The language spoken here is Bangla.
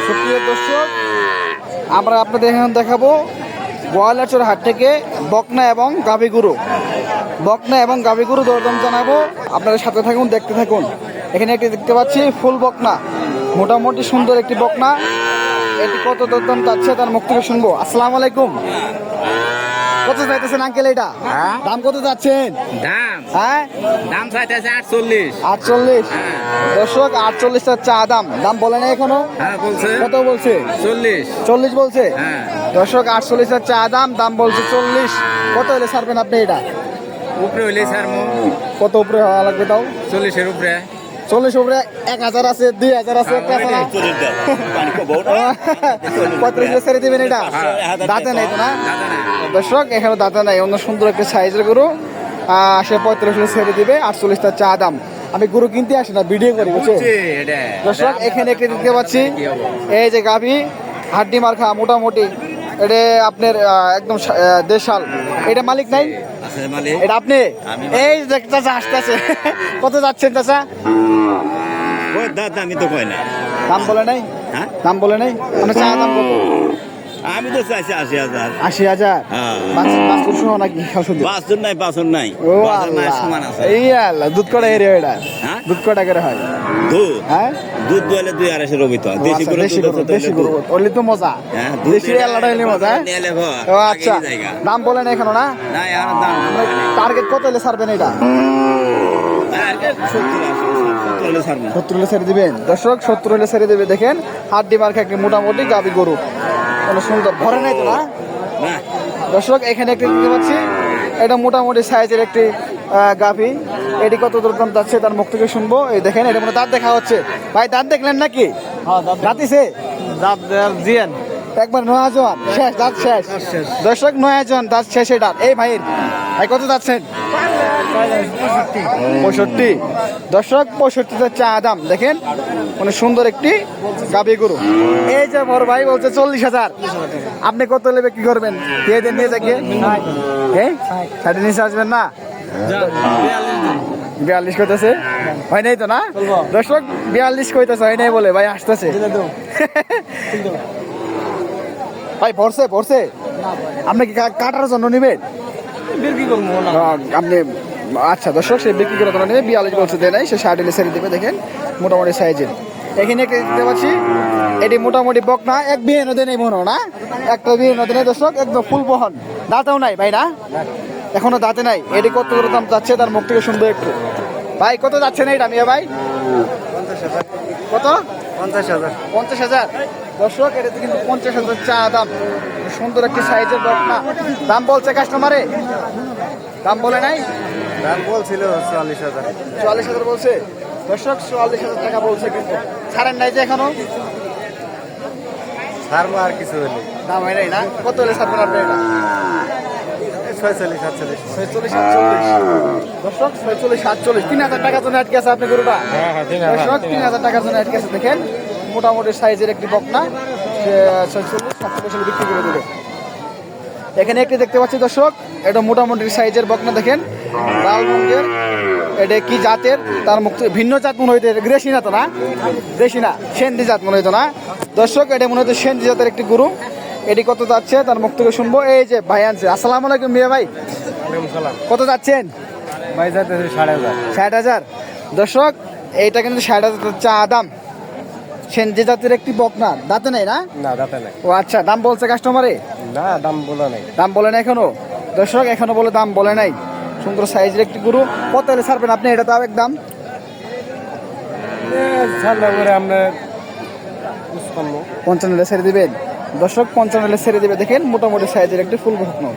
সুপ্রিয় দর্শক, আমরা আপনাদের এখন দেখাবো গোয়ালাচর হাট থেকে বকনা এবং গাভী গরু দরদাম জানাবো। আপনাদের সাথে থাকুন, দেখতে থাকুন। এখানে একটি দেখতে পাচ্ছি ফুল বকনা, মোটামুটি সুন্দর একটি বকনা। এটি কত দরদাম যাচ্ছে তার মুখ থেকে শুনবো। আসসালামু আলাইকুম। কত চাইতেছেন আঙ্কেল এটা? দাম কত যাচ্ছেন? দাম চাইতেছে 48। 48। দর্শক 48 চা দাম বলে না এখনো? বলছে। কত বলছে? 40 বলছে। দর্শক 48 চা দাম বলছে 40। কত হলে ছাড়বেন আপনি এটা? উপরে হইলে ছাড়বো। কত উপরে হওয়া লাগবে তাও? 40-এর উপরে। 40 উপরে 1000 আছে, 2000 আছে, 35 ছেড়ে দিবেন এটা? দাঁতে নাই তো না দর্শক, এখানে দাঁতে নাই। অন্য সুন্দর একটা সাইজের গরু, সে 35 ছেড়ে দিবে। 48 চা দাম। আমি গরু কিনতে আসি না, ভিডিও করি, বুঝছে দর্শক। এখানে একটি দেখতে পাচ্ছি, এই যে গাভী, হাড্ডি মার্খা, মোটামুটি। এটা আপনার একদম দেশাল। এটা মালিক নাই? এটা আপনি? এই চাচা আসতেছে। কত যাচ্ছেন চাচা? আমি তো কই না। দাম বলে নাই? দাম বলে নাই? মানে চা দাম কত? আমি তো চাইছি 80,000। 80,000? বাছুর সহ নাকি? বাছুর নাই। ও আল্লাহ, সমান আছে। এই আল্লাহ, দুধ কটা এর এটা? দুধ কটা করে হয়? দুধ? হ্যাঁ, দুধ দুয়ালে 2-2.5 রবি তো। দেশি গরু ওলি তো মজা। দেশি আল্লাহটা হইলে মজা। ও আচ্ছা, দাম বলেন এখনো না? টার্গেট কত হলে ছাড়বেন এটা? 70 হলে ছেড়ে দিবেন দর্শক। 70 হলে ছেড়ে দিবে। দেখেন হাড্ডি মার্কা একটি মোটামুটি গাভী গরু, অনেক সুন্দর। ভরে নাই তো না দর্শক? এখানে একটি দেখতে পাচ্ছি, এটা মোটামুটি সাইজের একটি গাভী। এটি কত দরদাম যাচ্ছে তার মুখ থেকে শুনবো। এই দেখেন, এটা মনে দাঁত দেখা হচ্ছে। ভাই দাঁত দেখলেন নাকি? দাঁতিছে? দাঁত দিয়েন একবার। 9 জন শেষ, দাঁত শেষ দর্শক। 9 জন দাঁত শেষ। এটা এই ভাই কত যাচ্ছেন? 65 দর্শক। 65 চা দাম। দেখেন মানে সুন্দর একটি গাভী গরু। এই যে বড় ভাই বলছে 40,000। আপনি কত লেবে কি করবেন? দিয়ে দেন, নিয়ে যাকে। সাড়ে নিচে আসবেন না? 42 কইতেছে, হয় নাই তো না দর্শক? 42 কইতেছে, হয় নাই বলে ভাই আসতেছে। ভাই ভরছে আপনি কি কাটার জন্য নেবেন? বিক্রি করবো আপনি? আচ্ছা দর্শক, সে বিক্রি করার জন্য নেবে। 42 বলছে, দেয় নাই। সে 60 ছেড়ে দেবে। দেখেন মোটামুটি সাইজের। এখানে দেখতে পাচ্ছি, এটি মোটামুটি বকনা। এক বিয়ে নদী নেই মনে না? একটা বিয়ে নদী নেই দর্শক, একদম ফুল বহন। দাঁতেও নাই ভাই না? এখনো দাঁতে নাই। এটি কত করে দাম যাচ্ছে তার মুখ থেকে শুনবো একটু। ভাই কত যাচ্ছে না এটা মিয়া ভাই? 50,000। কত? 50,000 দর্শক। এটাতে কিন্তু 50,000 চা দাম। সুন্দর একটি সাইজের বকনা। দাম বলছে কাস্টমারে? দাম বলে নাই? দাম বলছিল 44,000। 44,000 বলছে দর্শক। 44,000 টাকা বলছে, কিন্তু ছাড়েন নাই যে এখনো? ছাড়বো আর কিছু হলে। দাম হয় নাই না? কত হলে ছাড়বেন আপনি এটা? 46-47। 46-47 দর্শক। 46-47 3,000 টাকার জন্য আটকে আছে আপনি গরুটা দর্শক। 3,000 টাকার জন্য আটকে আছে। দেখেন মোটামুটি সাইজের একটি বকনা, 46-47 বিক্রি করে দেবে। এখানে একটি দেখতে পাচ্ছি দর্শক, এটা মোটামুটি সাইজের বকনা। দেখেন লাল রঙের। এটা কি জাতের তার মুখ ভিন্ন জাত মনে হইতে? দেশি না তো না? দেশি না, সেন্দি জাত মনে হইতো না দর্শক? এটা মনে হচ্ছে সেন্দি জাতের একটি গরু। এটি কত যাচ্ছে তার মুখ থেকে শুনবো। এই যে ভাই আনছে। আসসালামু আলাইকুম মিয়া ভাই। কত যাচ্ছেন? ভাই যাতে 60,000। 60,000 দর্শক। এইটা কিন্তু 60,000 চা দাম। সেন্দি জাতের একটি বকনা, দাঁতে নাই না? না, দাঁতে নাই। ও আচ্ছা, দাম বলছে কাস্টমারে? না, দাম বলে নাই। দাম বলে না এখনো দর্শক? এখনো বলে দাম বলে নাই। সুন্দর সাইজের একটি গরু। কত হলে ছাড়বেন আপনি এটা? তাও একদম ছাড়লে পরে আমরা 55 55 ছেড়ে দিবেন দর্শক। 55 ছেড়ে দিবে। দেখেন মোটামুটি সাইজের একটি ফুল বকনা।